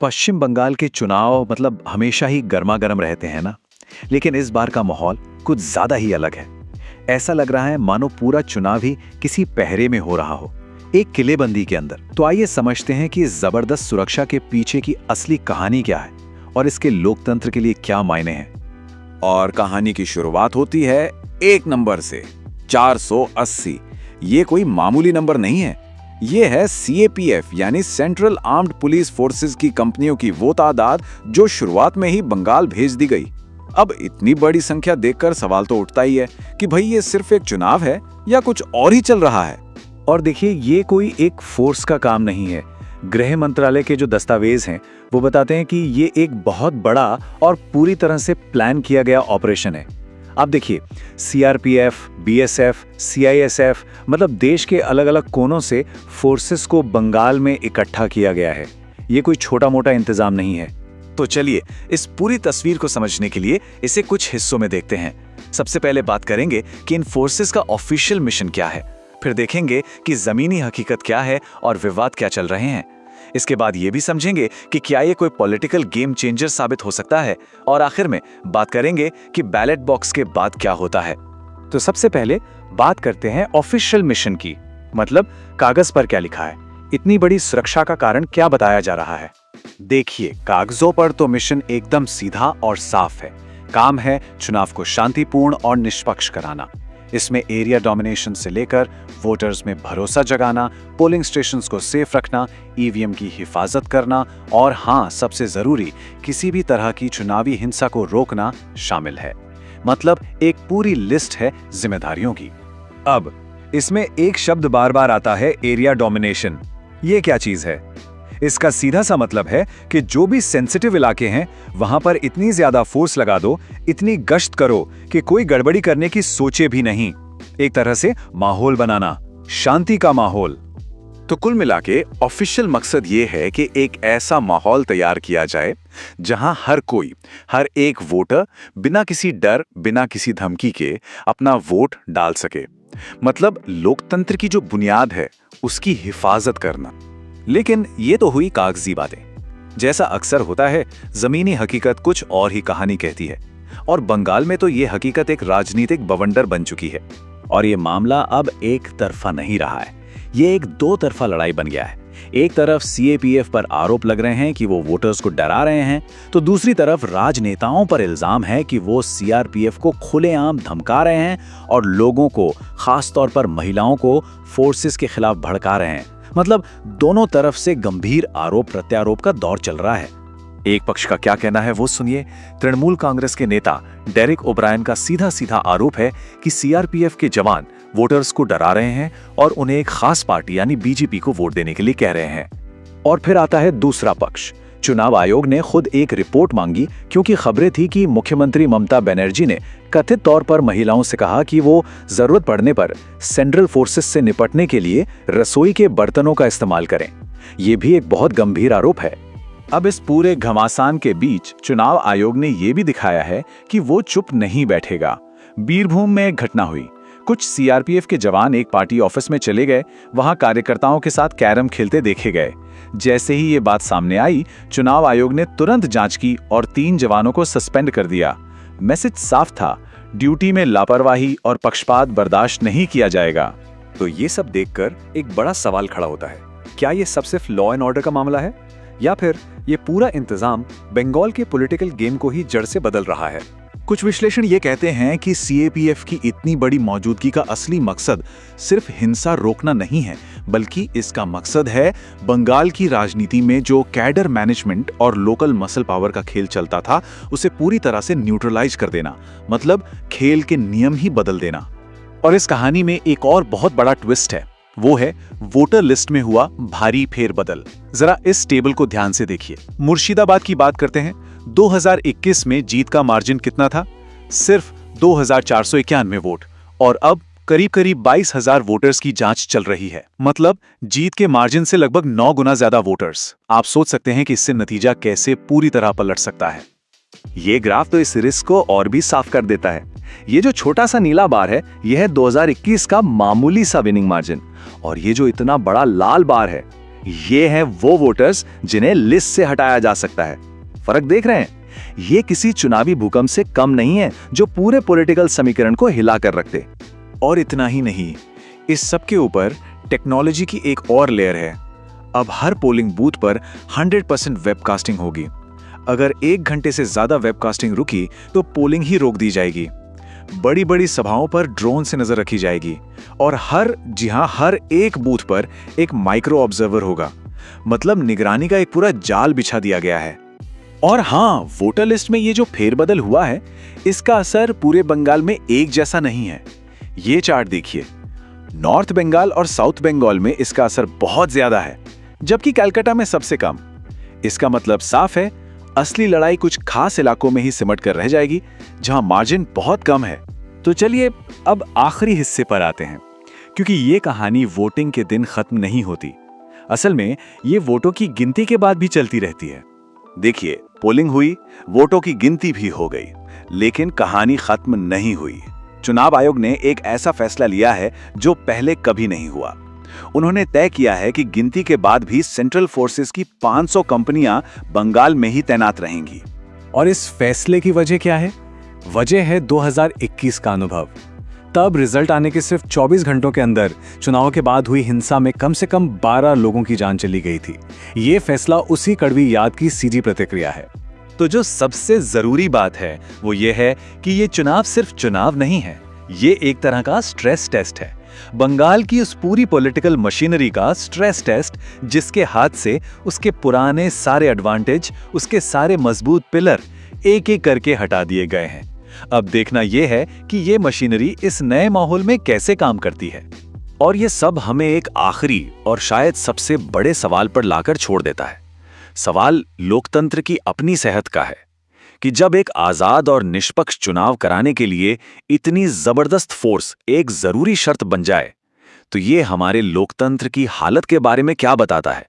पश्चिम बंगाल के चुनाव मतलब हमेशा ही गर्मा गर्म रहते हैं ना। लेकिन इस बार का माहौल कुछ ज्यादा ही अलग है। ऐसा लग रहा है मानो पूरा चुनाव ही किसी पहरे में हो रहा हो, एक किलेबंदी के अंदर। तो आइए समझते हैं कि इस जबरदस्त सुरक्षा के पीछे की असली कहानी क्या है और इसके लोकतंत्र के लिए क्या मायने हैं। और कहानी की शुरुआत होती है एक नंबर से, 480। ये कोई मामूली नंबर नहीं है। ये है CAPF यानी सेंट्रल आर्म्ड पुलिस फोर्सेस की कंपनियों की वो तादाद जो शुरुआत में ही बंगाल भेज दी गई। अब इतनी बड़ी संख्या देखकर सवाल तो उठता ही है कि भाई ये सिर्फ एक चुनाव है या कुछ और ही चल रहा है। और देखिए, ये कोई एक फोर्स का काम नहीं है। गृह मंत्रालय के जो दस्तावेज हैं वो बताते हैं कि ये एक बहुत बड़ा और पूरी तरह से प्लान किया गया ऑपरेशन है। आप देखिए, CRPF, BSF, CISF मतलब देश के अलग अलग कोनों से फोर्सेस को बंगाल में इकट्ठा किया गया है। ये कोई छोटा मोटा इंतजाम नहीं है। तो चलिए इस पूरी तस्वीर को समझने के लिए इसे कुछ हिस्सों में देखते हैं। सबसे पहले बात करेंगे कि इन फोर्सेस का ऑफिशियल मिशन क्या है, फिर देखेंगे कि जमीनी हकीकत क्या है और विवाद क्या चल रहे हैं। इसके बाद ये भी समझेंगे कि क्या ये कोई पॉलिटिकल गेम चेंजर साबित हो सकता है, और आखिर में बात करेंगे कि बैलेट बॉक्स के बाद क्या होता है। तो सबसे पहले बात करते हैं ऑफिशियल मिशन की, मतलब कागज पर क्या लिखा है, इतनी बड़ी सुरक्षा का कारण क्या बताया जा रहा है। देखिए, कागजों पर तो मिशन एकदम सीधा और साफ है। काम है चुनाव को शांतिपूर्ण और निष्पक्ष कराना। इसमें एरिया डोमिनेशन से लेकर वोटर्स में भरोसा जगाना, पोलिंग स्टेशंस को सेफ रखना, EVM की हिफाजत करना और हाँ, सबसे जरूरी, किसी भी तरह की चुनावी हिंसा को रोकना शामिल है। मतलब एक पूरी लिस्ट है जिम्मेदारियों की। अब इसमें एक शब्द बार बार आता है, एरिया डोमिनेशन। ये क्या चीज है? इसका सीधा सा मतलब है कि जो भी सेंसिटिव इलाके हैं वहां पर इतनी ज्यादा फोर्स लगा दो, इतनी गश्त करो कि कोई गड़बड़ी करने की सोचे भी नहीं। एक तरह से माहौल बनाना, शांति का माहौल। तो कुल मिला के ऑफिशियल मकसद ये है कि एक ऐसा माहौल तैयार किया जाए जहां हर कोई, हर एक वोटर बिना किसी डर, बिना किसी धमकी के अपना वोट डाल सके। मतलब लोकतंत्र की जो बुनियाद है उसकी हिफाजत करना। लेकिन ये तो हुई कागजी बातें। जैसा अक्सर होता है, जमीनी हकीकत कुछ और ही कहानी कहती है। और बंगाल में तो ये हकीकत एक राजनीतिक बवंडर बन चुकी है। और ये मामला अब एक तरफा नहीं रहा है, ये एक दो तरफा लड़ाई बन गया है। एक तरफ CAPF पर आरोप लग रहे हैं कि वो वोटर्स को डरा रहे हैं, तो दूसरी तरफ राजनेताओं पर इल्जाम है कि वो CRPF को खुलेआम धमका रहे हैं और लोगों को, खासतौर पर महिलाओं को, फोर्सेस के खिलाफ भड़का रहे हैं। मतलब दोनों तरफ से गंभीर आरोप प्रत्यारोप का दौर चल रहा है। एक पक्ष का क्या कहना है वो सुनिए। तृणमूल कांग्रेस के नेता डेरिक ओब्रायन का सीधा सीधा आरोप है कि CRPF के जवान वोटर्स को डरा रहे हैं और उन्हें एक खास पार्टी यानी BJP को वोट देने के लिए कह रहे हैं। और फिर आता है दूसरा पक्ष। चुनाव आयोग ने खुद एक रिपोर्ट मांगी क्योंकि खबरें थी कि मुख्यमंत्री ममता बनर्जी ने कथित तौर पर महिलाओं से कहा कि वो जरूरत पड़ने पर सेंट्रल फोर्सेस से निपटने के लिए रसोई के बर्तनों का इस्तेमाल करें। ये भी एक बहुत गंभीर आरोप है। अब इस पूरे घमासान के बीच चुनाव आयोग ने यह भी दिखाया है कि वो चुप नहीं बैठेगा। बीरभूम में एक घटना हुई। कुछ CRPF के जवान एक पार्टी ऑफिस में चले गए, वहां कार्यकर्ताओं के साथ कैरम खेलते देखे गए। जैसे ही ये बात सामने आई, चुनाव आयोग ने तुरंत जांच की और 3 जवानों को सस्पेंड कर दिया। मैसेज साफ था, ड्यूटी में लापरवाही और पक्षपात बर्दाश्त नहीं किया जाएगा। तो ये सब देखकर एक बड़ा सवाल खड़ा होता है, क्या ये सब सिर्फ लॉ एंड ऑर्डर का मामला है या फिर ये पूरा इंतजाम बंगाल के पॉलिटिकल गेम को ही जड़ से बदल रहा है? कुछ विश्लेषण ये कहते हैं कि CAPF की इतनी बड़ी मौजूदगी का असली मकसद सिर्फ हिंसा रोकना नहीं है, बल्कि इसका मकसद है बंगाल की राजनीति में जो कैडर मैनेजमेंट और लोकल मसल पावर का खेल चलता था उसे पूरी तरह से न्यूट्रलाइज कर देना। मतलब खेल के नियम ही बदल देना। और इस कहानी में एक और बहुत बड़ा ट्विस्ट है, वो है वोटर लिस्ट में हुआ भारी फेरबदल। जरा इस टेबल को ध्यान से देखिए। मुर्शिदाबाद की बात करते हैं। 2021 में जीत का मार्जिन कितना था? सिर्फ 2491 वोट। और अब करीब करीब 22,000 वोटर्स की जांच चल रही है। मतलब जीत के मार्जिन से लगभग 9 गुना ज्यादा वोटर्स। आप सोच सकते हैं कि इससे नतीजा कैसे पूरी तरह पलट सकता है। ये ग्राफ तो इस रिस्क को और भी साफ कर देता है। ये जो छोटा सा नीला बार है, यह है 2021 का मामूली सा विनिंग मार्जिन, और ये जो इतना बड़ा लाल बार है, ये हैं वो वोटर्स जिन्हें लिस्ट से हटाया जा सकता है। फर्क देख रहे हैं? ये किसी चुनावी भूकंप से कम नहीं है जो पूरे पॉलिटिकल समीकरण को हिला कर रखते। और इतना ही नहीं, इस सब के ऊपर टेक्नोलॉजी की एक और लेयर है। अब हर पोलिंग बूथ पर 100% वेबकास्टिंग होगी। अगर 1 घंटे से ज्यादा वेबकास्टिंग रुकी तो पोलिंग ही रोक दी जाएगी। बड़ी बड़ी सभाओं पर ड्रोन से नजर रखी जाएगी और हर एक बूथ पर एक माइक्रो ऑब्जर्वर होगा। मतलब निगरानी का एक पूरा जाल बिछा दिया गया है। और हाँ, वोटर लिस्ट में ये जो फेरबदल हुआ है, इसका असर पूरे बंगाल में एक जैसा नहीं है। ये चार्ट देखिए, नॉर्थ बंगाल और साउथ बंगाल में इसका असर बहुत ज्यादा है, जबकि कलकत्ता में सबसे कम। इसका मतलब साफ है, असली लड़ाई कुछ खास इलाकों में ही सिमट कर रह जाएगी, जहां मार्जिन बहुत कम है। तो चलिए अब आखिरी हिस्से पर आते हैं, क्योंकि ये कहानी वोटिंग के दिन खत्म नहीं होती। असल में ये वोटों की गिनती के बाद भी चलती रहती है। देखिए, पोलिंग हुई, वोटों की गिनती भी हो गई, लेकिन कहानी खत्म नहीं हुई। चुनाव आयोग ने एक ऐसा फैसला लिया है जो पहले कभी नहीं हुआ। उन्होंने तय किया है कि गिनती के बाद भी सेंट्रल फोर्सेस की 500 कंपनियां बंगाल में ही तैनात रहेंगी। और इस फैसले की वजह क्या है? वजह है 2021 का अनुभव। तब रिजल्ट आने के सिर्फ 24 घंटों के अंदर चुनाव के बाद हुई हिंसा में कम से कम 12 लोगों की जान चली गई थी। ये फैसला उसी कड़वी याद की सीधी प्रतिक्रिया है। तो जो सबसे जरूरी बात है वो ये है कि ये चुनाव सिर्फ चुनाव नहीं है, ये एक तरह का स्ट्रेस टेस्ट है। बंगाल की उस पूरी पॉलिटिकल मशीनरी का स्ट्रेस टेस्ट, जिसके हाथ से उसके पुराने सारे एडवांटेज, उसके सारे मजबूत पिलर एक एक करके हटा दिए गए हैं। अब देखना यह है कि ये मशीनरी इस नए माहौल में कैसे काम करती है। और ये सब हमें एक आखिरी और शायद सबसे बड़े सवाल पर लाकर छोड़ देता है। सवाल लोकतंत्र की अपनी सेहत का है कि जब एक आजाद और निष्पक्ष चुनाव कराने के लिए इतनी जबरदस्त फोर्स एक जरूरी शर्त बन जाए, तो ये हमारे लोकतंत्र की हालत के बारे में क्या बताता है।